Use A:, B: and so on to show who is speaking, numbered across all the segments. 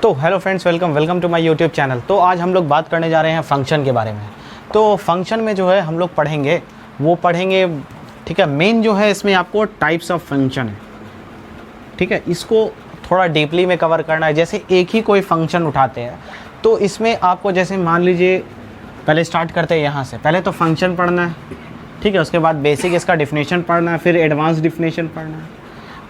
A: तो hello friends, welcome to my YouTube channel. तो आज हम लोग बात करने जा रहे हैं फंक्शन के बारे में। तो फंक्शन में जो है हम लोग पढ़ेंगे ठीक है। मेन जो है इसमें आपको टाइप्स ऑफ फंक्शन है, ठीक है, इसको थोड़ा डीपली में कवर करना है। जैसे एक ही कोई फंक्शन उठाते हैं तो इसमें आपको, जैसे मान लीजिए, पहले स्टार्ट करते हैं यहाँ से। पहले तो फंक्शन पढ़ना है, ठीक है, उसके बाद बेसिक इसका डिफिनेशन पढ़ना है, फिर एडवांस डिफिनेशन पढ़ना है,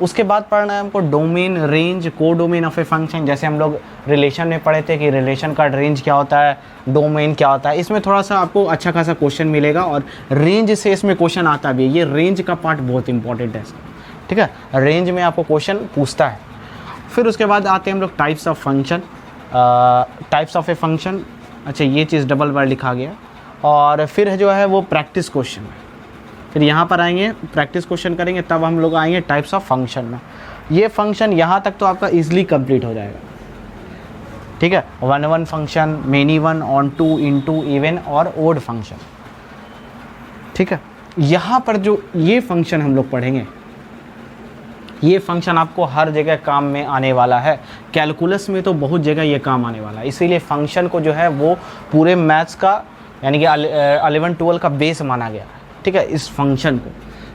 A: उसके बाद पढ़ना है हमको डोमेन, रेंज, को डोमेन ऑफ ए फंक्शन। जैसे हम लोग रिलेशन में पढ़े थे कि रिलेशन का रेंज क्या होता है, डोमेन क्या होता है। इसमें थोड़ा सा आपको अच्छा खासा क्वेश्चन मिलेगा और रेंज से इसमें क्वेश्चन आता भी है। ये रेंज का पार्ट बहुत इंपॉर्टेंट है इसका, ठीक है। रेंज में आपको क्वेश्चन पूछता है। फिर उसके बाद आते हैं हम लोग types of function, types of a function. अच्छा, ये चीज़ डबल बार लिखा गया। और फिर जो है वो प्रैक्टिस क्वेश्चन है। फिर यहाँ पर आएंगे, प्रैक्टिस क्वेश्चन करेंगे, तब हम लोग आएंगे टाइप्स ऑफ फंक्शन में। ये फंक्शन यहाँ तक तो आपका इजीली कंप्लीट हो जाएगा, ठीक है। One function, many one, onto, into, even और ओड फंक्शन, ठीक है। यहाँ पर जो ये फंक्शन हम लोग पढ़ेंगे, ये फंक्शन आपको हर जगह काम में आने वाला है। कैलकुलस में तो बहुत जगह ये काम आने वाला है। इसीलिए फंक्शन को जो है वो पूरे मैथ्स का, यानी कि 11-12 का बेस माना गया है, ठीक है, इस फंक्शन को।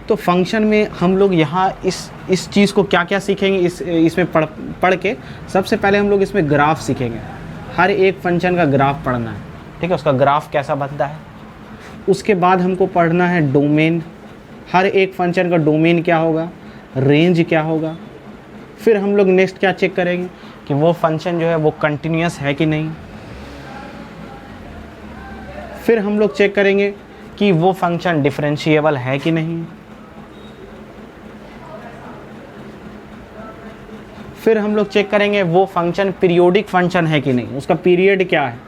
A: तो फंक्शन में हम लोग यहाँ इस चीज़ को क्या क्या सीखेंगे, इसमें पढ़ के सबसे पहले हम लोग इसमें ग्राफ सीखेंगे। हर एक फंक्शन का ग्राफ पढ़ना है, ठीक है, उसका ग्राफ कैसा बनता है। उसके बाद हमको पढ़ना है डोमेन। हर एक फंक्शन का डोमेन क्या होगा, रेंज क्या होगा। फिर हम लोग नेक्स्ट क्या चेक करेंगे कि वो फंक्शन जो है वो कंटिन्यूअस है कि नहीं। फिर हम लोग चेक करेंगे कि वो फंक्शन डिफरेंशिएबल है कि नहीं। फिर हम लोग चेक करेंगे वो फंक्शन पीरियोडिक फंक्शन है कि नहीं, उसका पीरियड क्या है,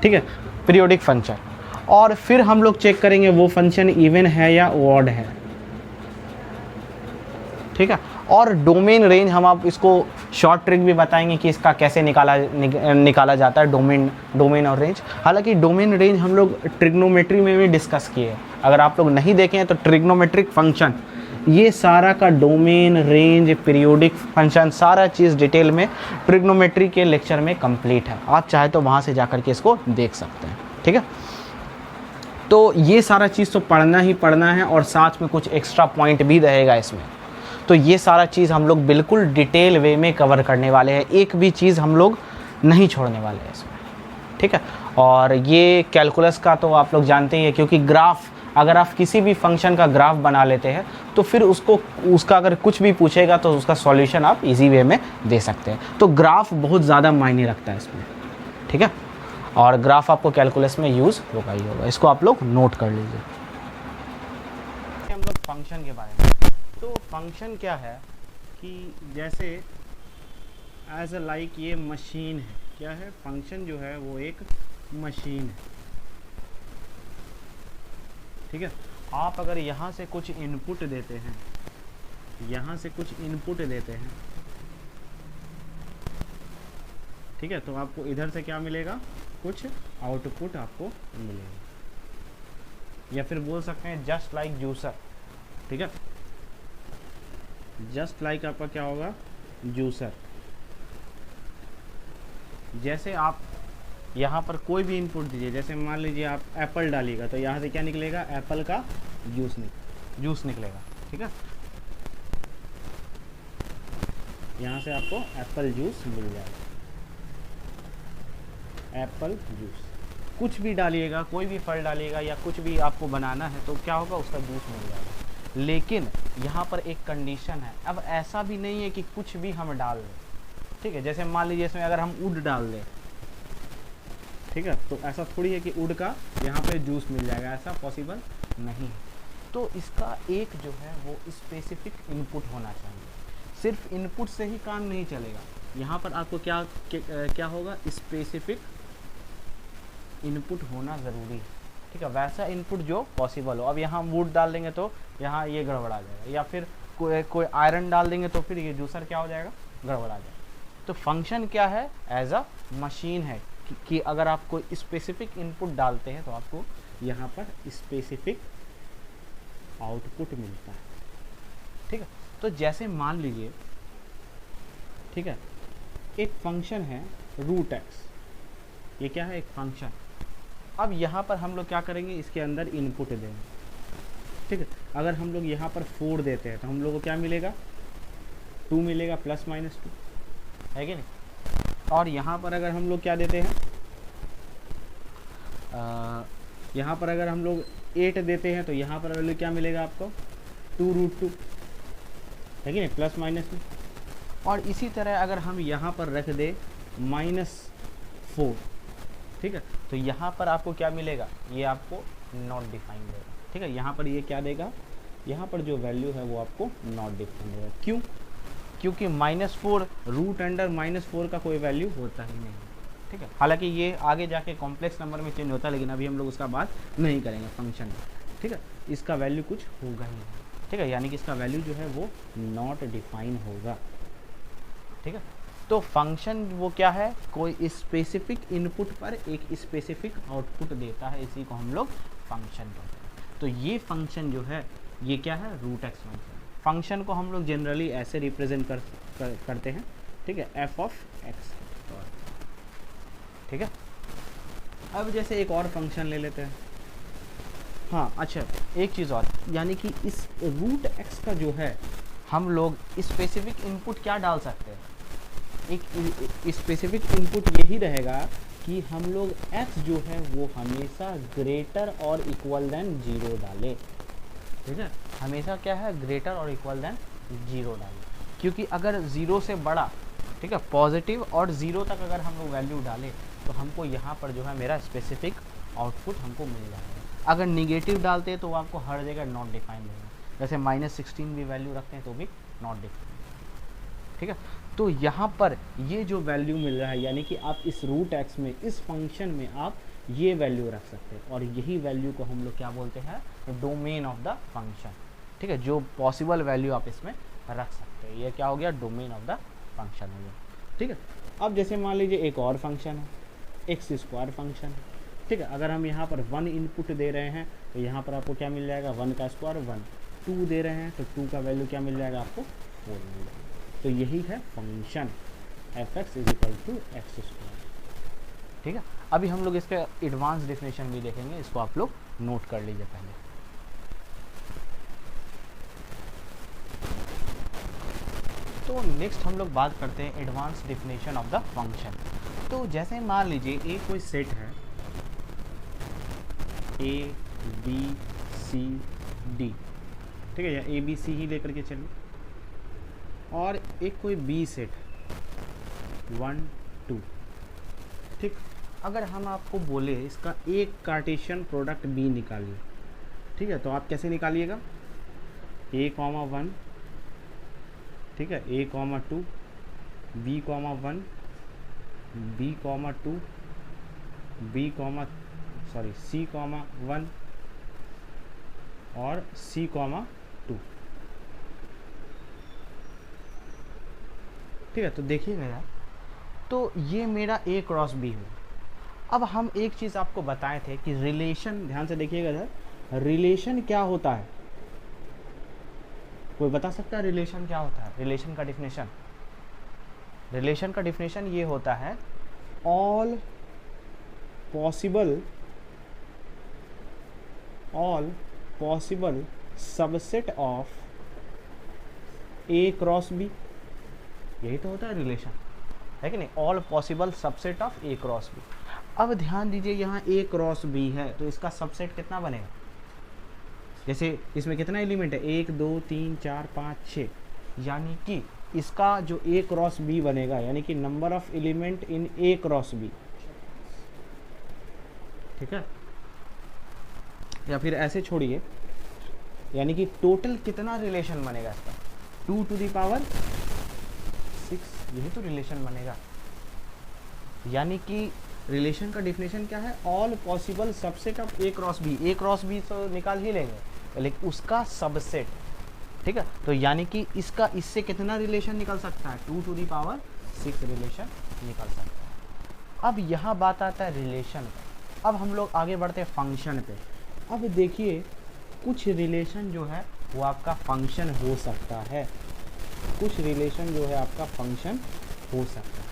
A: ठीक है, पीरियोडिक फंक्शन। और फिर हम लोग चेक करेंगे वो फंक्शन इवन है या ऑड है, ठीक है। और डोमेन रेंज हम आप इसको शॉर्ट ट्रिक भी बताएंगे कि इसका कैसे निकाला जाता है, डोमेन और रेंज। हालांकि डोमेन रेंज हम लोग ट्रिग्नोमेट्री में भी डिस्कस किए। अगर आप लोग नहीं देखे हैं तो ट्रिग्नोमेट्रिक फंक्शन, ये सारा का डोमेन, रेंज, पीरियोडिक फंक्शन, सारा चीज़ डिटेल में ट्रिग्नोमेट्री के लेक्चर में कंप्लीट है। आप चाहे तो वहाँ से जाकर के इसको देख सकते हैं, ठीक है। तो ये सारा चीज़ तो पढ़ना ही पढ़ना है और साथ में कुछ एक्स्ट्रा पॉइंट भी रहेगा इसमें। तो ये सारा चीज़ हम लोग बिल्कुल डिटेल वे में कवर करने वाले हैं। एक भी चीज़ हम लोग नहीं छोड़ने वाले हैं इसमें, ठीक है। और ये कैलकुलस का तो आप लोग जानते ही हैं, क्योंकि ग्राफ, अगर आप किसी भी फंक्शन का ग्राफ बना लेते हैं तो फिर उसका अगर कुछ भी पूछेगा तो उसका सॉल्यूशन आप इजी वे में दे सकते हैं। तो ग्राफ बहुत ज़्यादा मायने रखता है इसमें, ठीक है। और ग्राफ आपको कैलकुलस में यूज़ होगा ही होगा, इसको आप लोग नोट कर लीजिए। हम लोग फंक्शन के बारे में, तो फंक्शन क्या है कि जैसे एज अ लाइक ये मशीन है। क्या है, फंक्शन जो है वो एक मशीन है, ठीक है। आप अगर यहाँ से कुछ इनपुट देते हैं, यहाँ से कुछ इनपुट देते हैं, ठीक है, तो आपको इधर से क्या मिलेगा, कुछ आउटपुट आपको मिलेगा। या फिर बोल सकते हैं जस्ट लाइक जूसर, ठीक है, जस्ट लाइक आपका क्या होगा, जूसर। जैसे आप यहाँ पर कोई भी इनपुट दीजिए, जैसे मान लीजिए आप एप्पल डालिएगा तो यहाँ से क्या निकलेगा, एप्पल का जूस निकलेगा, ठीक है। यहाँ से आपको एप्पल जूस मिल जाएगा, एप्पल जूस। कुछ भी डालिएगा, कोई भी फल डालिएगा या कुछ भी आपको बनाना है तो क्या होगा, उसका जूस मिल जाएगा। लेकिन यहाँ पर एक कंडीशन है। अब ऐसा भी नहीं है कि कुछ भी हम डाल दें, ठीक है। जैसे मान लीजिए इसमें अगर हम वुड डाल दें, ठीक है, तो ऐसा थोड़ी है कि वुड का यहाँ पे जूस मिल जाएगा, ऐसा पॉसिबल नहीं है। तो इसका एक जो है वो स्पेसिफिक इनपुट होना चाहिए। सिर्फ इनपुट से ही काम नहीं चलेगा, यहाँ पर आपको क्या होगा, स्पेसिफिक इनपुट होना ज़रूरी है, ठीक है। वैसा इनपुट जो पॉसिबल हो। अब यहाँ हम वुड डाल देंगे तो यहाँ ये गड़बड़ा जाएगा, या फिर कोई आयरन डाल देंगे तो फिर ये जूसर क्या हो जाएगा, गड़बड़ा जाएगा। तो फंक्शन क्या है, एज अ मशीन है कि अगर आप कोई स्पेसिफिक इनपुट डालते हैं तो आपको यहाँ पर स्पेसिफिक आउटपुट मिलता है, ठीक है। तो जैसे मान लीजिए, ठीक है, एक फंक्शन है रूट एक्स, ये क्या है, एक फंक्शन। अब यहाँ पर हम लोग क्या करेंगे, इसके अंदर इनपुट देंगे, ठीक है। अगर हम लोग यहाँ पर 4 देते हैं तो हम लोग को क्या मिलेगा, 2 मिलेगा, प्लस माइनस 2, है कि नहीं। और यहाँ पर अगर हम लोग क्या देते हैं, यहाँ पर अगर हम लोग 8 देते हैं तो यहाँ पर वैल्यू क्या मिलेगा आपको, 2√2, है कि नहीं, प्लस माइनस में। और इसी तरह अगर हम यहाँ पर रख दे -4, ठीक है, तो यहाँ पर आपको क्या मिलेगा, ये आपको नॉट डिफाइन देगा, ठीक है। यहाँ पर ये क्या देगा, यहाँ पर जो वैल्यू है वो आपको नॉट डिफाइन देगा। क्यों, क्योंकि -4 रूट अंडर -4 का कोई वैल्यू होता ही नहीं, ठीक है। हालांकि ये आगे जाके कॉम्प्लेक्स नंबर में चेंज होता है, लेकिन अभी हम लोग उसका बात नहीं करेंगे फंक्शन में, ठीक है। इसका वैल्यू कुछ होगा ही नहीं, ठीक है, यानी कि इसका वैल्यू जो है वो नॉट डिफाइन होगा, ठीक है। तो फंक्शन वो क्या है, कोई स्पेसिफिक इनपुट पर एक स्पेसिफिक आउटपुट देता है, इसी को हम लोग फंक्शन कहते हैं। तो ये फंक्शन जो है ये क्या है, रूट एक्स फंक्शन। फंक्शन को हम लोग जनरली ऐसे रिप्रेजेंट करते हैं, ठीक है, एफ ऑफ एक्स, ठीक है। अब जैसे एक और फंक्शन ले लेते हैं, हाँ अच्छा, एक चीज़ और, यानी कि इस रूट एक्स का जो है हम लोग स्पेसिफिक इनपुट क्या डाल सकते हैं, एक स्पेसिफिक इनपुट यही रहेगा कि हम लोग x जो है वो हमेशा ग्रेटर और इक्वल देन 0 डालें, ठीक है, हमेशा क्या है, ग्रेटर और इक्वल देन 0 डालें। क्योंकि अगर 0 से बड़ा, ठीक है, पॉजिटिव और 0 तक अगर हम लोग वैल्यू डालें तो हमको यहाँ पर जो है मेरा स्पेसिफिक आउटपुट हमको मिल जाएगा। अगर निगेटिव डालते हैं तो वो आपको हर जगह नॉट डिफाइन देगा, जैसे -16 भी वैल्यू रखते हैं तो भी नॉट डिफाइन, ठीक है। तो यहाँ पर ये जो वैल्यू मिल रहा है, यानी कि आप इस रूट एक्स में, इस फंक्शन में आप ये वैल्यू रख सकते हैं, और यही वैल्यू को हम लोग क्या बोलते हैं, डोमेन ऑफ द फंक्शन, ठीक है। जो पॉसिबल वैल्यू आप इसमें रख सकते हैं, ये क्या हो गया, डोमेन ऑफ द फंक्शन हो गया, ठीक है। अब जैसे मान लीजिए एक और फंक्शन है, एक्स स्क्वायर फंक्शन है, ठीक है। अगर हम यहाँ पर 1 इनपुट दे रहे हैं तो यहाँ पर आपको क्या मिल जाएगा, 1 का स्क्वायर 1, 2 दे रहे हैं तो 2 का वैल्यू क्या मिल जाएगा आपको, 4 मिल जाएगा। तो यही है function F X is equal to X square, ठीक है। अभी हम लोग इसका एडवांस डेफिनेशन भी देखेंगे, इसको आप लोग नोट कर लीजिए पहले। तो नेक्स्ट हम लोग बात करते हैं advance definition of the function. तो जैसे मान लीजिए एक कोई सेट है ए बी सी डी, ठीक है, या ए बी सी ही लेकर के चलिए, और एक कोई बी सेट 1 2, ठीक। अगर हम आपको बोले इसका एक कार्टेशियन प्रोडक्ट बी निकालिए, ठीक है, तो आप कैसे निकालिएगा, a,1, ठीक है, a,2, b,1, b,2, c,1 और c,2, ठीक है। तो देखिएगा यार, तो ये मेरा ए क्रॉस बी हुआ। अब हम एक चीज़ आपको बताए थे कि रिलेशन, ध्यान से देखिएगा सर, रिलेशन क्या होता है, कोई बता सकता है रिलेशन क्या होता है, रिलेशन का डिफिनेशन, रिलेशन का डिफिनेशन ये होता है, all possible subset of A cross B, यही तो होता है रिलेशन, है कि नहीं, all possible subset of A cross B. अब ध्यान दीजिए यहाँ ए क्रॉस बी है तो इसका सबसेट कितना बनेगा, जैसे इसमें कितना एलिमेंट है, 1 2 3 4 5 6, यानी कि इसका जो ए क्रॉस बी बनेगा, यानी कि number of element in A cross B, ठीक है। या फिर ऐसे छोड़िए, यानी कि टोटल कितना रिलेशन बनेगा इसका, 2 to the power 6, यही तो रिलेशन बनेगा। यानी कि रिलेशन का डिफिनेशन क्या है, all possible subset of A cross B, A cross B तो निकाल ही लेंगे, लेकिन उसका सबसेट, ठीक है। तो यानी कि इसका इससे कितना रिलेशन निकल सकता है, 2 to the power 6 रिलेशन निकल सकता है। अब यहाँ बात आता है रिलेशन का। अब हम लोग आगे बढ़ते हैं फंक्शन पे। अब देखिए कुछ रिलेशन जो है वो आपका फंक्शन हो सकता है, कुछ रिलेशन जो है आपका फंक्शन हो सकता है,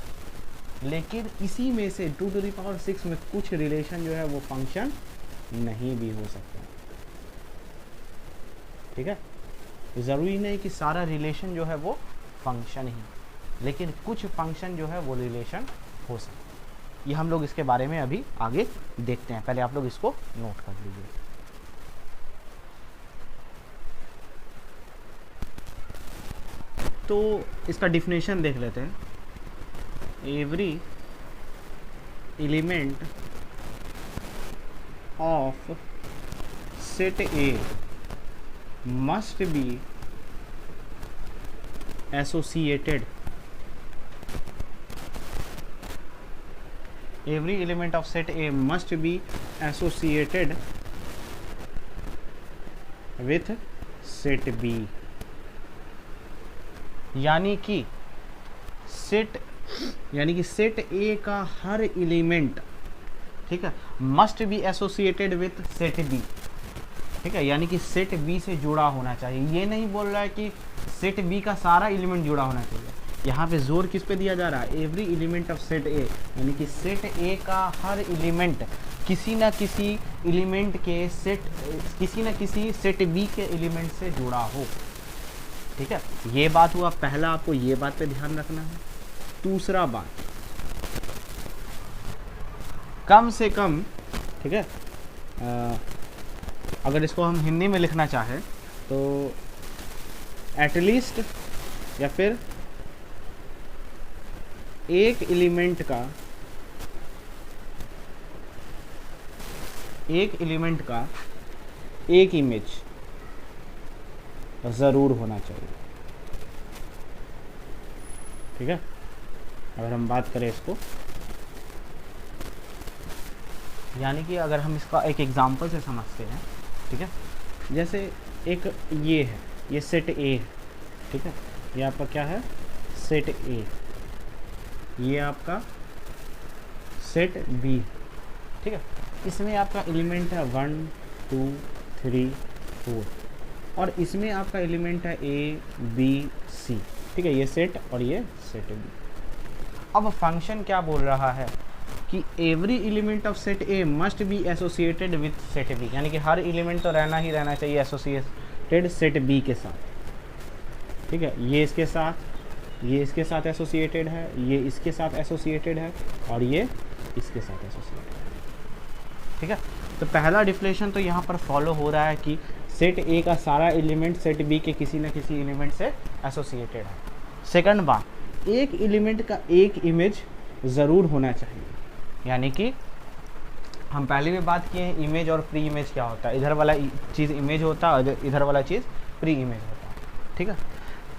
A: लेकिन इसी में से 2⁶ में कुछ रिलेशन जो है वो फंक्शन नहीं भी हो सकता। ठीक है, ज़रूरी नहीं कि सारा रिलेशन जो है वो फंक्शन ही, लेकिन कुछ फंक्शन जो है वो रिलेशन हो सकता है। ये हम लोग इसके बारे में अभी आगे देखते हैं, पहले आप लोग इसको नोट कर लीजिए। तो इसका डिफिनेशन देख लेते हैं। Every element of set A must be associated, every element of set A must be associated with set B, यानी कि सेट A का हर एलिमेंट, ठीक है, must be associated with set B। ठीक है, यानी कि सेट बी से जुड़ा होना चाहिए। ये नहीं बोल रहा है कि सेट बी का सारा एलिमेंट जुड़ा होना चाहिए, यहाँ पे जोर किस पे दिया जा रहा है, एवरी एलिमेंट ऑफ सेट ए, यानी कि सेट ए का हर एलिमेंट किसी ना किसी एलिमेंट के किसी ना किसी सेट बी के एलिमेंट से जुड़ा हो। ठीक है, ये बात हुआ पहला, आपको ये बात पे ध्यान रखना है। दूसरा बात, कम से कम, ठीक है, अगर इसको हम हिंदी में लिखना चाहें तो एटलीस्ट, या फिर एक एलिमेंट का एक इमेज ज़रूर होना चाहिए। ठीक है, अगर हम बात करें इसको, यानी कि अगर हम इसका एक एग्जांपल से समझते हैं, ठीक है, जैसे एक ये है, ये सेट ए है, ठीक है, ये आपका क्या है, सेट ए, ये आपका सेट बी, ठीक है, इसमें आपका एलिमेंट है 1 2 3 4, और इसमें आपका एलिमेंट है ए बी सी। ठीक है, ये सेट और ये सेट बी। अब फंक्शन क्या बोल रहा है कि every element of set A must be associated with set B, यानी कि हर एलिमेंट तो रहना ही रहना चाहिए एसोसिएटेड सेट बी के साथ। ठीक है, ये इसके साथ एसोसिएटेड है, ये इसके साथ एसोसिएटेड है, और ये इसके साथ एसोसिएटेड है। ठीक है, तो पहला डिफिनेशन तो यहाँ पर फॉलो हो रहा है कि सेट ए का सारा एलिमेंट सेट बी के किसी न किसी एलिमेंट से एसोसिएटेड है। सेकंड बात, एक एलिमेंट का एक इमेज ज़रूर होना चाहिए, यानी कि हम पहले भी बात किए हैं इमेज और प्री इमेज क्या होता है। इधर वाला चीज़ इमेज होता है और इधर वाला चीज़ प्री इमेज होता है। ठीक है,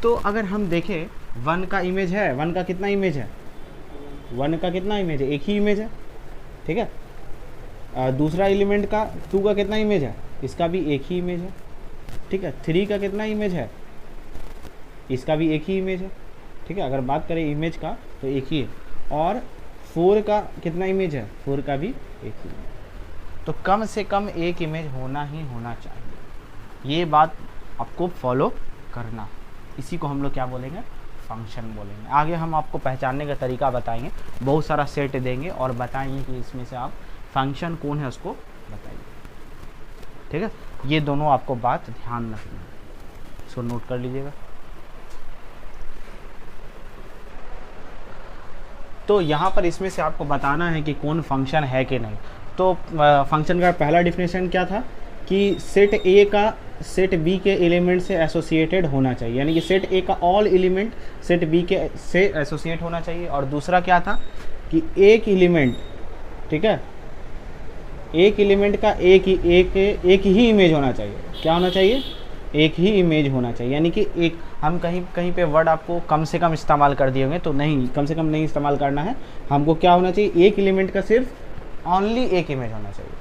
A: तो अगर हम देखें 1 का इमेज है, 1 का कितना इमेज है, 1 का कितना इमेज है, एक ही इमेज है। ठीक है, दूसरा एलिमेंट का 2 का कितना इमेज है, इसका भी एक ही इमेज है। ठीक है, 3 का कितना इमेज है, इसका भी एक ही इमेज है। ठीक है, अगर बात करें इमेज का तो एक ही है, और 4 का कितना इमेज है, 4 का भी एक ही इमेज। तो कम से कम एक इमेज होना ही होना चाहिए, ये बात आपको फॉलो करना। इसी को हम लोग क्या बोलेंगे, फंक्शन बोलेंगे। आगे हम आपको पहचानने का तरीका बताएंगे, बहुत सारा सेट देंगे और बताएंगे कि इसमें से आप फंक्शन कौन है उसको बताइए। ठीक है, ये दोनों आपको बात ध्यान रखना है, इसको नोट कर लीजिएगा। तो यहाँ पर इसमें से आपको बताना है कि कौन फंक्शन है कि नहीं। तो फंक्शन का पहला डिफिनेशन क्या था कि सेट ए का सेट बी के एलिमेंट से एसोसिएटेड होना चाहिए, यानी कि सेट ए का ऑल एलिमेंट सेट बी के से एसोसिएट होना चाहिए। और दूसरा क्या था कि एक एलिमेंट, ठीक है, एक एलिमेंट का एक ही इमेज होना चाहिए। क्या होना चाहिए, एक ही इमेज होना चाहिए, यानी कि एक, हम कहीं पे वर्ड आपको कम से कम इस्तेमाल कर दिए होंगे, तो नहीं, कम से कम नहीं इस्तेमाल करना है। हमको क्या होना चाहिए, एक एलिमेंट का सिर्फ ओनली एक इमेज होना चाहिए।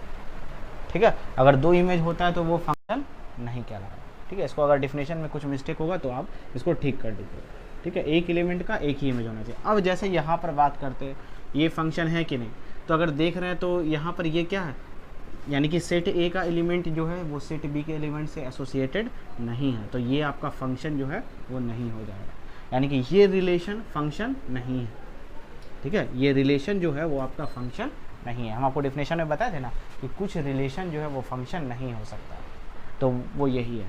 A: ठीक है, अगर 2 इमेज होता है तो वो फंक्शन नहीं कहलाएगा। ठीक है, इसको अगर डिफिनेशन में कुछ मिस्टेक होगा तो आप इसको ठीक कर दीजिए। ठीक है, एक एलिमेंट का एक ही इमेज होना चाहिए। अब जैसे यहाँ पर बात करते हैं ये फंक्शन है कि नहीं, तो अगर देख रहे हैं तो यहाँ पर ये क्या है, यानी कि सेट ए का एलिमेंट जो है वो सेट बी के एलिमेंट से एसोसिएटेड नहीं है, तो ये आपका फंक्शन जो है वो नहीं हो जाएगा। यानी कि ये रिलेशन फंक्शन नहीं है, ठीक है, ये रिलेशन जो है वो आपका फंक्शन नहीं है। हम आपको डेफिनेशन में बताए थे ना कि कुछ रिलेशन जो है वो फंक्शन नहीं हो सकता, तो वो यही है।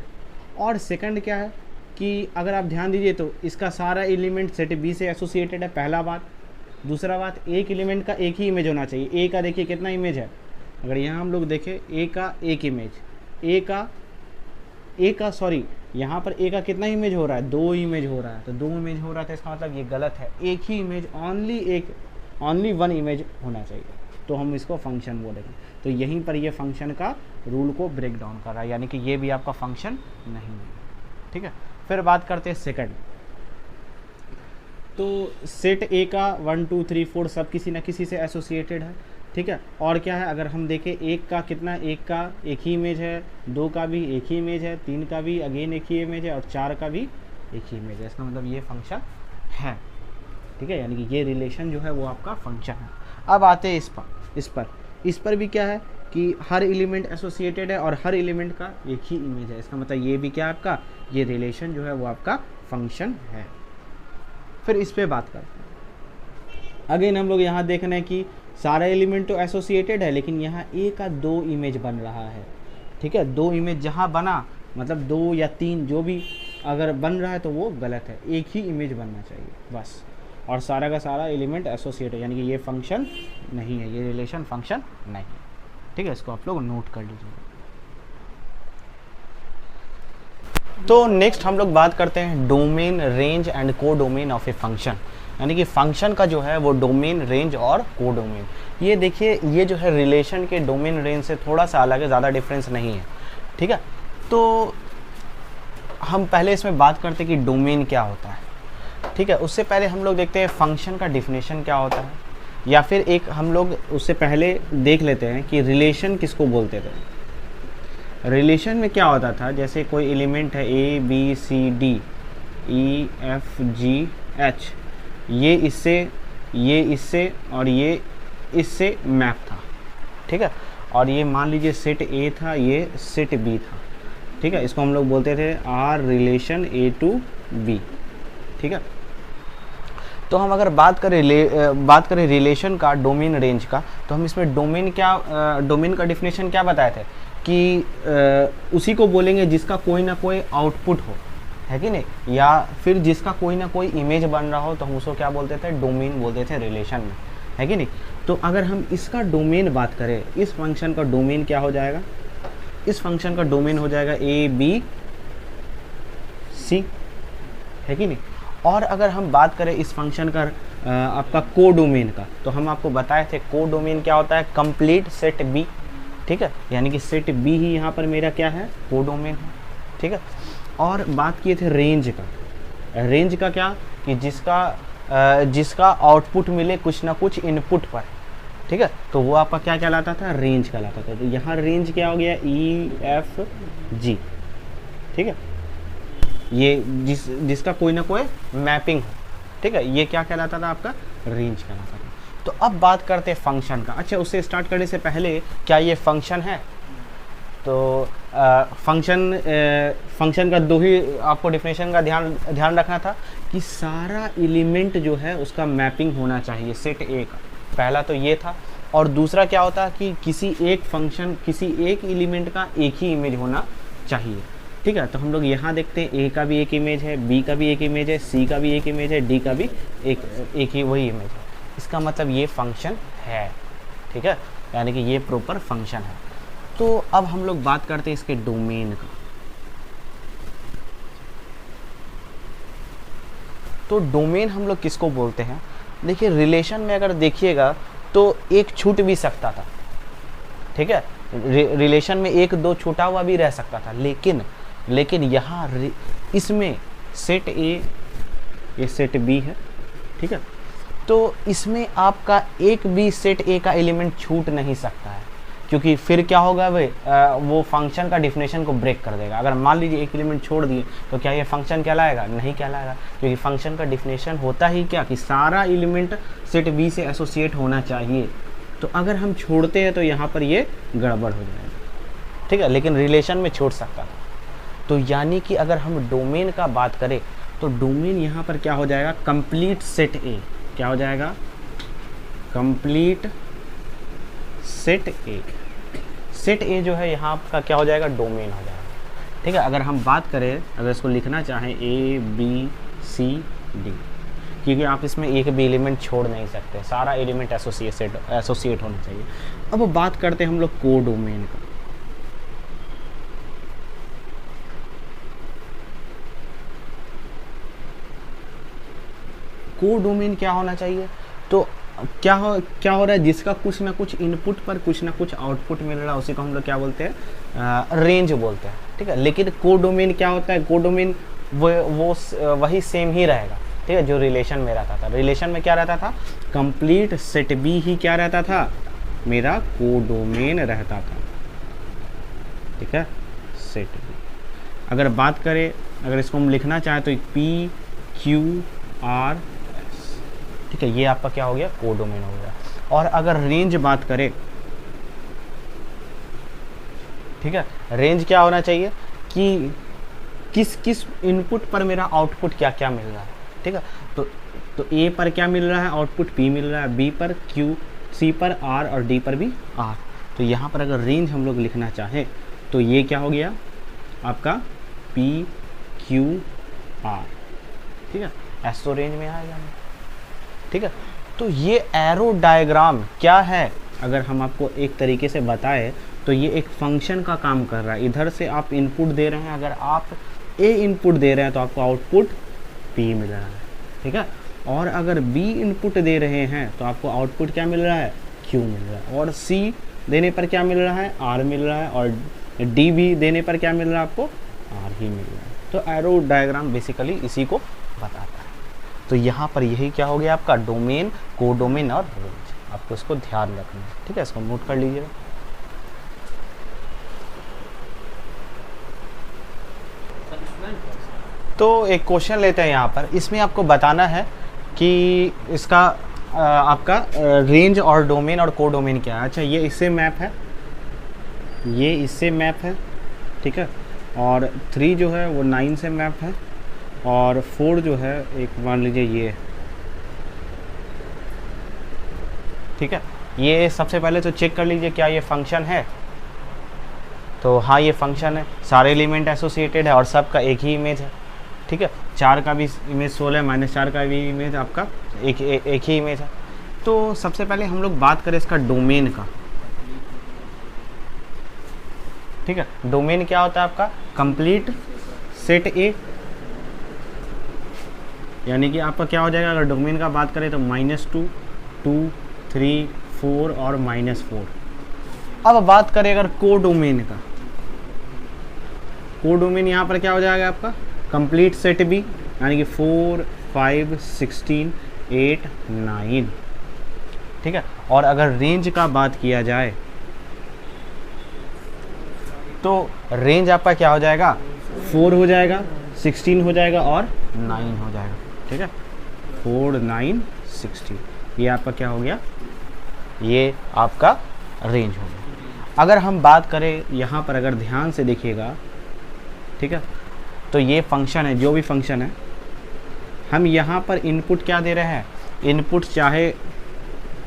A: और सेकंड क्या है कि अगर आप ध्यान दीजिए तो इसका सारा एलिमेंट सेट बी से एसोसिएटेड है, पहला बात। दूसरा बात, एक एलिमेंट का एक ही इमेज होना चाहिए। ए का देखिए कितना इमेज है, अगर यहाँ हम लोग देखें ए का एक इमेज, सॉरी यहाँ पर ए का कितना इमेज हो रहा है, 2 इमेज हो रहा है, तो 2 इमेज हो रहा था, इसका मतलब ये गलत है। एक ही इमेज, ओनली 1 इमेज होना चाहिए, तो हम इसको फंक्शन बोलेंगे। तो यहीं पर ये फंक्शन का रूल को ब्रेक डाउन कर रहा है, यानी कि ये भी आपका फंक्शन नहीं है, ठीक है। फिर बात करते हैं सेकंड। तो सेट ए का 1 2 3 4 सब किसी न किसी से एसोसिएटेड है, ठीक है। और क्या है, अगर हम देखें एक का कितना, एक का एक ही इमेज है, 2 का भी एक ही इमेज है, 3 का भी अगेन एक ही इमेज है, और 4 का भी एक ही इमेज है, इसका मतलब ये फंक्शन है, ठीक है, यानी कि ये रिलेशन जो है वो आपका फंक्शन है। अब आते हैं इस पर भी क्या है कि हर एलिमेंट एसोसिएटेड है और हर एलिमेंट का एक ही इमेज है, इसका मतलब ये भी क्या आपका, ये रिलेशन जो है वो आपका फंक्शन है। फिर इस पे बात करते हैं। अगेन हम लोग यहाँ देख रहे हैं कि सारा एलिमेंट तो एसोसिएटेड है, लेकिन यहाँ ए का 2 इमेज बन रहा है, ठीक है। 2 इमेज जहाँ बना, मतलब 2 या 3 जो भी अगर बन रहा है तो वो गलत है, एक ही इमेज बनना चाहिए बस। और सारा का सारा एलिमेंट एसोसिएटेड है, यानी कि ये फंक्शन नहीं है, ये रिलेशन फंक्शन नहीं है, ठीक है। इसको आप लोग नोट कर लीजिए। तो नेक्स्ट हम लोग बात करते हैं डोमेन, रेंज एंड को डोमेन ऑफ ए फंक्शन, यानी कि फंक्शन का जो है वो डोमेन, रेंज और को डोमेन। ये देखिए, ये जो है रिलेशन के डोमेन रेंज से थोड़ा सा अलग है, ज़्यादा डिफरेंस नहीं है, ठीक है। तो हम पहले इसमें बात करते हैं कि डोमेन क्या होता है, ठीक है। उससे पहले हम लोग देखते हैं फंक्शन का डिफिनेशन क्या होता है, या फिर एक हम लोग उससे पहले देख लेते हैं कि रिलेशन किसको बोलते थे। रिलेशन में क्या होता था, जैसे कोई एलिमेंट है A B C D E F G H, ये इससे और ये इससे मैप था, ठीक है। और ये मान लीजिए सेट ए था, ये सेट बी था, ठीक है। इसको हम लोग बोलते थे R relation A to B, ठीक है। तो हम अगर बात करें रिलेशन का डोमेन रेंज का, तो हम इसमें डोमेन का डिफिनेशन क्या बताए थे कि उसी को बोलेंगे जिसका कोई ना कोई आउटपुट हो, है कि नहीं, या फिर जिसका कोई ना कोई इमेज बन रहा हो, तो हम उसको क्या बोलते थे, डोमेन बोलते थे रिलेशन में, है कि नहीं। तो अगर हम इसका डोमेन बात करें, इस फंक्शन का डोमेन क्या हो जाएगा, इस फंक्शन का डोमेन हो जाएगा ए बी सी, है कि नहीं। और अगर हम बात करें इस फंक्शन का आपका को डोमेन का, तो हम आपको बताए थे को डोमेन क्या होता है, कंप्लीट सेट बी, ठीक है, यानी कि सेट बी ही यहाँ पर मेरा क्या है, को डोमेन है, ठीक है। और बात किए थे रेंज का। रेंज का क्या कि जिसका आउटपुट मिले कुछ ना कुछ इनपुट पर, ठीक है, तो वो आपका क्या कहलाता था, रेंज कहलाता था। तो यहाँ रेंज क्या हो गया, ई एफ जी, ठीक है, ये जिसका कोई ना कोई मैपिंग हो, ठीक है, ये क्या कहलाता था, आपका रेंज कहलाता था। तो अब बात करते हैं फंक्शन का। अच्छा, उससे स्टार्ट करने से पहले क्या ये फंक्शन है, तो फंक्शन का 2 ही आपको डिफिनेशन का ध्यान रखना था कि सारा एलिमेंट जो है उसका मैपिंग होना चाहिए सेट ए का, पहला तो ये था। और दूसरा क्या होता है कि किसी एक एलिमेंट का एक ही इमेज होना चाहिए, ठीक है। तो हम लोग यहाँ देखते हैं ए का भी एक इमेज है, बी का भी एक इमेज है, सी का भी एक इमेज है, डी का भी एक ही वही इमेज है, इसका मतलब ये फंक्शन है, ठीक है, यानी कि ये प्रॉपर फंक्शन है। तो अब हम लोग बात करते हैं इसके डोमेन का। तो डोमेन हम लोग किसको बोलते हैं, देखिए रिलेशन में अगर देखिएगा तो एक छूट भी सकता था, ठीक है, रिलेशन में 1-2 छूटा हुआ भी रह सकता था, लेकिन यहाँ इसमें सेट ए, ये सेट बी है, ठीक है, तो इसमें आपका एक भी सेट ए का एलिमेंट छूट नहीं सकता है, क्योंकि फिर क्या होगा भाई, वो फंक्शन का डिफिनेशन को ब्रेक कर देगा। अगर मान लीजिए एक एलिमेंट छोड़ दिए तो क्या ये फंक्शन कहलाएगा, नहीं कहलाएगा, क्योंकि फंक्शन का डिफिनेशन होता ही क्या कि सारा एलिमेंट सेट बी से एसोसिएट होना चाहिए। तो अगर हम छोड़ते हैं तो यहाँ पर ये गड़बड़ हो जाएगा, ठीक है, लेकिन रिलेशन में छोड़ सकता था। तो यानी कि अगर हम डोमेन का बात करें तो डोमेन यहाँ पर क्या हो जाएगा, कंप्लीट सेट ए। क्या हो जाएगा, कंप्लीट सेट ए। सेट ए जो है यहाँ आपका क्या हो जाएगा, डोमेन हो जाएगा। ठीक है, अगर हम बात करें, अगर इसको लिखना चाहें ए बी सी डी, क्योंकि आप इसमें एक भी एलिमेंट छोड़ नहीं सकते, सारा एलिमेंट एसोसिएट होना चाहिए। अब बात करते हैं हम लोग को डोमेन का। को डोमेन क्या होना चाहिए, तो क्या हो रहा है, जिसका कुछ ना कुछ इनपुट पर कुछ ना कुछ आउटपुट मिल रहा है, उसी को हम लोग क्या बोलते हैं, रेंज बोलते हैं। ठीक है, लेकिन को डोमेन क्या होता है, को डोमेन वो वही सेम ही रहेगा। ठीक है, जो रिलेशन में रहता था, रिलेशन में क्या रहता था, कंप्लीट सेट बी ही क्या रहता था, मेरा को डोमेन रहता था। ठीक है, सेट बी। अगर बात करें, अगर इसको हम लिखना चाहें तो पी क्यू आर एस। ठीक है, ये आपका क्या हो गया, को डोमेन हो गया। और अगर रेंज बात करें, ठीक है, रेंज क्या होना चाहिए कि किस किस इनपुट पर मेरा आउटपुट क्या क्या मिल रहा है। ठीक है, तो ए पर क्या मिल रहा है, आउटपुट पी मिल रहा है, बी पर क्यू, सी पर आर और डी पर भी आर। तो यहाँ पर अगर रेंज हम लोग लिखना चाहें तो ये क्या हो गया आपका, पी क्यू आर। ठीक है, एस तो रेंज में आएगा। ठीक है, तो ये एरो डायग्राम क्या है, अगर हम आपको एक तरीके से बताएं तो ये एक फंक्शन का काम कर रहा है। इधर से आप इनपुट दे रहे हैं, अगर आप ए इनपुट दे रहे हैं तो आपको आउटपुट पी मिल रहा है। ठीक है, और अगर बी इनपुट दे रहे हैं तो आपको आउटपुट क्या मिल रहा है, क्यू मिल रहा है। और सी देने पर क्या मिल रहा है, आर मिल रहा है। और डी भी देने पर क्या मिल रहा है, आपको आर ही मिल रहा है। तो एरो डायग्राम बेसिकली इसी को बताता है। तो यहाँ पर यही क्या हो गया आपका, डोमेन, को डोमेन और रेंज। आपको इसको ध्यान रखना है। ठीक है, इसको नोट कर लीजिएगा। तो एक क्वेश्चन लेते हैं यहाँ पर, इसमें आपको बताना है कि इसका आपका रेंज और डोमेन और को डोमेन क्या है। अच्छा, ये इससे मैप है, ये इससे मैप है। ठीक है, और 3 जो है वो 9 से मैप है, और 4 जो है एक मान लीजिए ये। ठीक है, ये सबसे पहले तो चेक कर लीजिए क्या ये फंक्शन है। तो हाँ, ये फंक्शन है, सारे एलिमेंट एसोसिएटेड है और सबका एक ही इमेज है। ठीक है, 4 का भी इमेज 16 है, -4 का भी इमेज आपका एक ही इमेज है। तो सबसे पहले हम लोग बात करें इसका डोमेन का। ठीक है, डोमेन क्या होता है आपका, कंप्लीट सेट ए। यानी कि आपका क्या हो जाएगा, अगर डोमेन का बात करें तो -2, 2, 3, 4 और -4। अब बात करें अगर को डोमेन का, को डोमेन यहाँ पर क्या हो जाएगा आपका, कंप्लीट सेट बी, यानी कि 4, 5, 16, 8, 9। ठीक है, और अगर रेंज का बात किया जाए तो रेंज आपका क्या हो जाएगा, 4 हो जाएगा, 16 हो जाएगा और 9 हो जाएगा। ठीक है, 4, 9, 16, ये आपका क्या हो गया, ये आपका रेंज हो गया। अगर हम बात करें यहाँ पर, अगर ध्यान से देखिएगा, ठीक है, तो ये फंक्शन है, जो भी फंक्शन है, हम यहाँ पर इनपुट क्या दे रहे हैं, इनपुट चाहे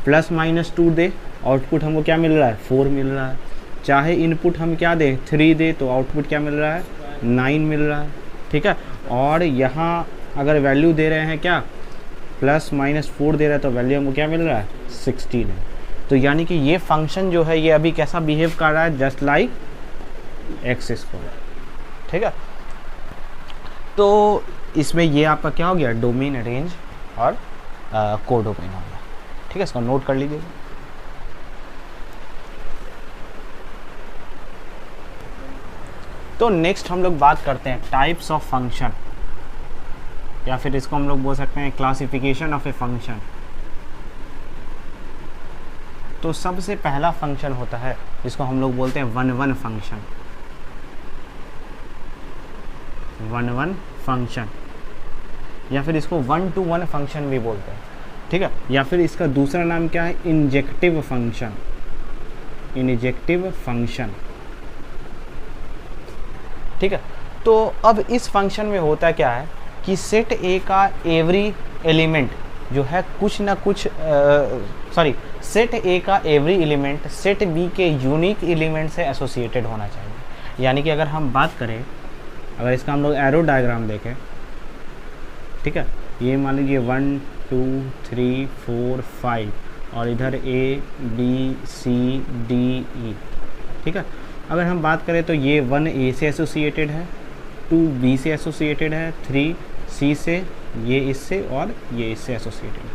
A: +-2 दे, आउटपुट हमको क्या मिल रहा है, 4 मिल रहा है। चाहे इनपुट हम क्या दे, 3 दे, तो आउटपुट क्या मिल रहा है, 9 मिल रहा है। ठीक है, और यहाँ अगर वैल्यू दे रहे हैं क्या, +-4 दे रहा है, तो वैल्यू हमको क्या मिल रहा है, 16 है। तो यानी कि ये फंक्शन जो है ये अभी कैसा बिहेव कर रहा है, जस्ट लाइक x²। ठीक है, तो इसमें ये आपका क्या हो गया, डोमेन, रेंज और को डोमेन हो गया। ठीक है, इसको नोट कर लीजिए। तो नेक्स्ट हम लोग बात करते हैं टाइप्स ऑफ फंक्शन, या फिर इसको हम लोग बोल सकते हैं क्लासिफिकेशन ऑफ ए फंक्शन। तो सबसे पहला फंक्शन होता है जिसको हम लोग बोलते हैं 1-1 फंक्शन। 1-1 फंक्शन, या फिर इसको 1-to-1 फंक्शन भी बोलते हैं। ठीक है, या फिर इसका दूसरा नाम क्या है, इंजेक्टिव फंक्शन। Injective function. ठीक है, तो अब इस फंक्शन में होता क्या है कि सेट ए का एवरी एलिमेंट जो है कुछ ना कुछ सेट ए का एवरी एलिमेंट सेट बी के यूनिक एलिमेंट से एसोसिएटेड होना चाहिए। यानी कि अगर हम बात करें, अगर इसका हम लोग एरो डायग्राम देखें, ठीक है, ये मान लीजिए 1 2 3 4 5 और इधर ए बी सी डी ई, ठीक है। अगर हम बात करें तो ये 1 ए से एसोसिएटेड है, 2 बी से एसोसिएटेड है, 3 सी से, ये इससे और ये इससे एसोसिएटेड है,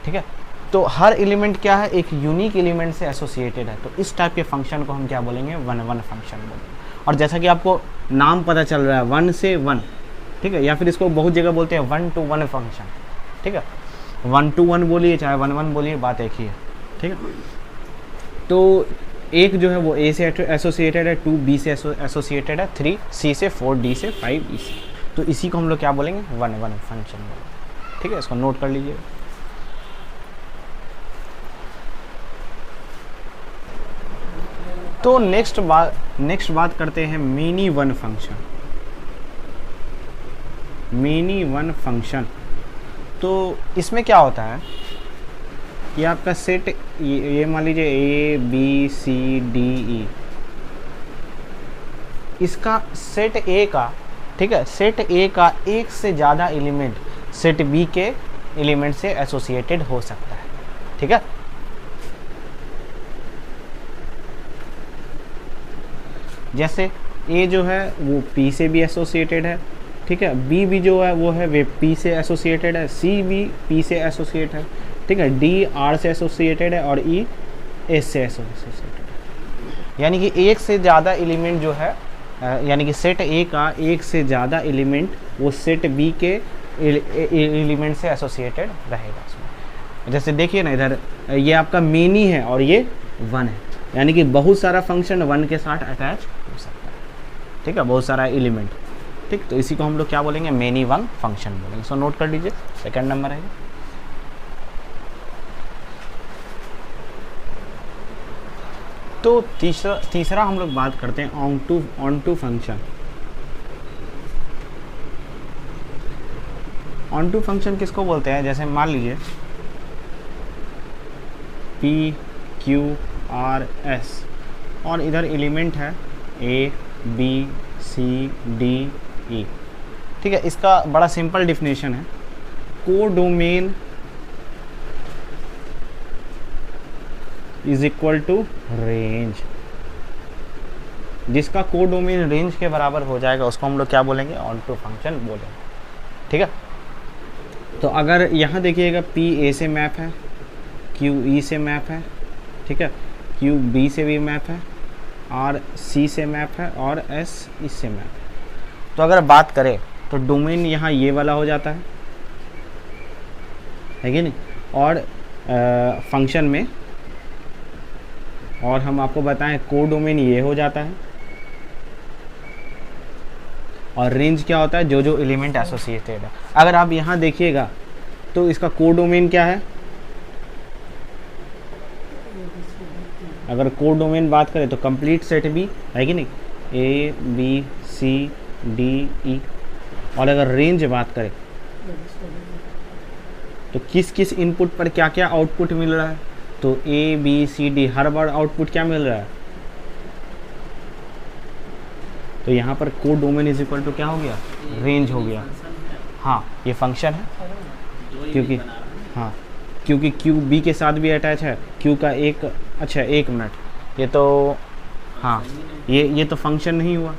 A: ठीक है। तो हर एलिमेंट क्या है, एक यूनिक एलिमेंट से एसोसिएटेड है। तो इस टाइप के फंक्शन को हम क्या बोलेंगे, 1-1 फंक्शन बोलेंगे। और जैसा कि आपको नाम पता चल रहा है 1 से 1, ठीक है, या फिर इसको बहुत जगह बोलते हैं 1-to-1 फंक्शन, ठीक है। 1-to-1 बोलिए चाहे 1-1 बोलिए, बात एक ही है, ठीक है। तो एक जो है वो ए से एसोसिएटेड है, 2 बी से एसोसिएटेड है, 3 सी से, 4 डी से, 5 ई से। तो इसी को हम लोग क्या बोलेंगे, 1-1 फंक्शन बोलेंगे, ठीक है। इसको नोट कर लीजिए। तो नेक्स्ट बात करते हैं mini one function. Mini one function, तो इसमें क्या होता है कि आपका सेट ये मान लीजिए ए बी सी डी ई, इसका सेट ए का, ठीक है, सेट ए का एक से ज़्यादा एलिमेंट सेट बी के एलिमेंट से एसोसिएटेड हो सकता है, ठीक है। जैसे ए जो है वो पी से भी एसोसिएटेड है, ठीक है, बी भी जो है वो है वे पी से एसोसिएटेड है, सी भी पी से एसोसिएट है, ठीक है, डी आर से एसोसिएटेड है और ई एस से एसोसिएटेड है। यानी कि एक से ज़्यादा एलिमेंट जो है, यानी कि सेट ए का एक से ज़्यादा एलिमेंट वो सेट बी के एलिमेंट से एसोसिएटेड रहेगा उसमें। जैसे देखिए ना, इधर ये आपका मिनी है और ये 1 है, यानी कि बहुत सारा फंक्शन 1 के साथ अटैच हो सकता है, ठीक है, बहुत सारा एलिमेंट, ठीक। तो इसी को हम लोग क्या बोलेंगे, मेनी वन फंक्शन बोलेंगे। सो नोट कर लीजिए, सेकंड नंबर है। तो तीसरा हम लोग बात करते हैं onto function. Onto function किसको बोलते हैं, जैसे मान लीजिए पी क्यू आर एस और इधर एलिमेंट है ए बी सी डी ई, ठीक है। इसका बड़ा सिंपल डिफिनेशन है, codomain is equal to range. जिसका कोडोमेन रेंज के बराबर हो जाएगा उसको हम लोग क्या बोलेंगे, ऑन टू फंक्शन बोलेंगे, ठीक है। तो अगर यहाँ देखिएगा पी ए से मैप है, क्यू ई से मैप है, ठीक है, क्यू बी से भी मैप है, आर सी से मैप है और एस इस से मैप है। तो अगर बात करें तो डोमेन यहाँ ये वाला हो जाता है कि नहीं, और फंक्शन में, और हम आपको बताएं कोडोमेन ये हो जाता है, और रेंज क्या होता है, जो जो एलिमेंट एसोसिएटेड है। अगर आप यहाँ देखिएगा तो इसका कोडोमेन क्या है, अगर कोडोमेन बात करें तो कंप्लीट सेट बी है कि नहीं, ए बी सी डी ई। और अगर रेंज बात करें तो किस किस इनपुट पर क्या क्या आउटपुट मिल रहा है, तो ए बी सी डी हर बार आउटपुट क्या मिल रहा है, तो यहाँ पर कोडोमेन इज इक्वल टू क्या हो गया, रेंज हो गया। हाँ, ये फंक्शन है क्योंकि, हाँ, क्योंकि क्यू बी के साथ भी अटैच है, क्यू का एक, अच्छा एक मिनट, ये तो, हाँ, ये तो फंक्शन नहीं हुआ,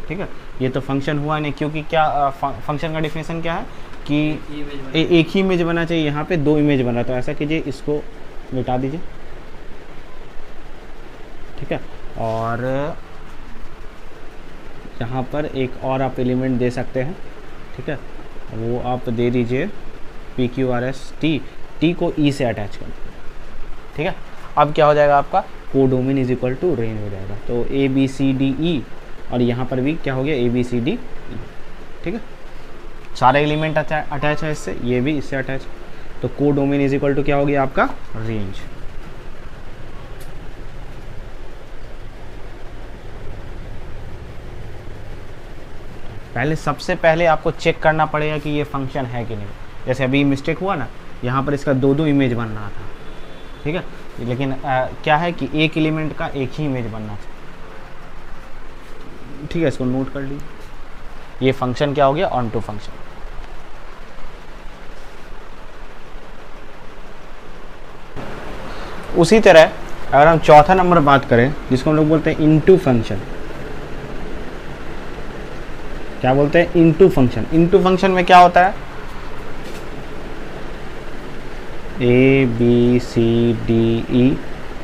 A: ठीक है, ये तो फंक्शन हुआ नहीं, क्योंकि क्या फंक्शन का डिफिनेशन क्या है कि एक ही इमेज बना चाहिए, यहाँ पे 2 इमेज बना। तो ऐसा कीजिए, इसको मिटा दीजिए, ठीक है, और यहाँ पर एक और आप एलिमेंट दे सकते हैं, ठीक है, वो आप दे दीजिए P Q R S T, T को ई से अटैच कर, ठीक है। अब क्या हो जाएगा, आपका codomain is equal to range हो जाएगा। तो ए बी सी डी ई, और यहाँ पर भी क्या हो गया, ए बी सी डी ई, ठीक है, सारे एलिमेंट अटैच है इससे, ये भी इससे अटैच। तो कोडोमेन इज इक्वल टू क्या हो गया आपका, रेंज। पहले सबसे पहले आपको चेक करना पड़ेगा कि ये फंक्शन है कि नहीं। जैसे अभी मिस्टेक हुआ ना, यहाँ पर इसका दो इमेज बन रहा था, ठीक है, लेकिन क्या है कि एक एलिमेंट का एक ही इमेज बनना चाहिए, ठीक है, इसको नोट कर लीजिए। ये फंक्शन क्या हो गया, ऑन टू फंक्शन। उसी तरह अगर हम चौथा नंबर बात करें, जिसको हम लोग बोलते हैं इनटू फंक्शन। क्या बोलते हैं, इनटू फंक्शन। इनटू फंक्शन में क्या होता है, A B C D E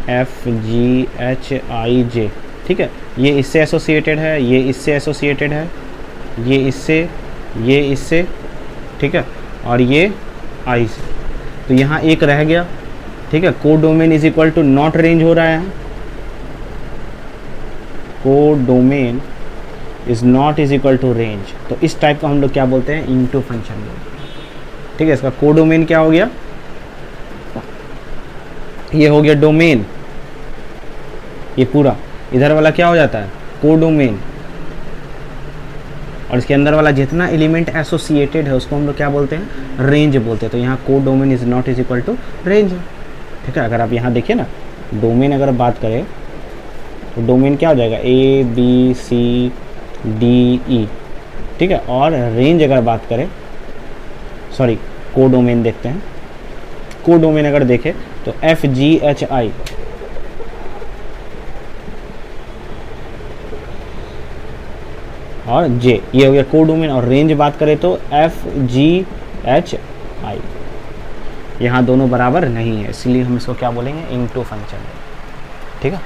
A: F G H I J, ठीक है, ये इससे एसोसिएटेड है, ये इससे एसोसिएटेड है, ये इससे, ठीक है, और ये आई से। तो यहाँ एक रह गया, ठीक है, codomain is equal to not range हो रहा है, codomain is not is equal to range. तो इस टाइप का हम लोग क्या बोलते हैं, इनटू फंक्शन बोलते हैं, ठीक है। इसका को डोमेन क्या हो गया, ये हो गया डोमेन, ये पूरा इधर वाला क्या हो जाता है, को डोमेन, और इसके अंदर वाला जितना एलिमेंट एसोसिएटेड है उसको हम लोग क्या बोलते हैं, रेंज बोलते हैं। तो यहाँ codomain is not is equal to range, ठीक है। अगर आप यहाँ देखिए ना, डोमेन अगर बात करें तो डोमेन क्या हो जाएगा, ए बी सी डी ई, ठीक है, और रेंज अगर बात करें, सॉरी को डोमेन देखते हैं, को डोमेन अगर देखें तो एफ जी एच आई, और जे, ये हो गया को डोमेन, और रेंज बात करें तो एफ जी एच आई। यहाँ दोनों बराबर नहीं है, इसलिए हम इसको क्या बोलेंगे, इनटू फंक्शन, ठीक है।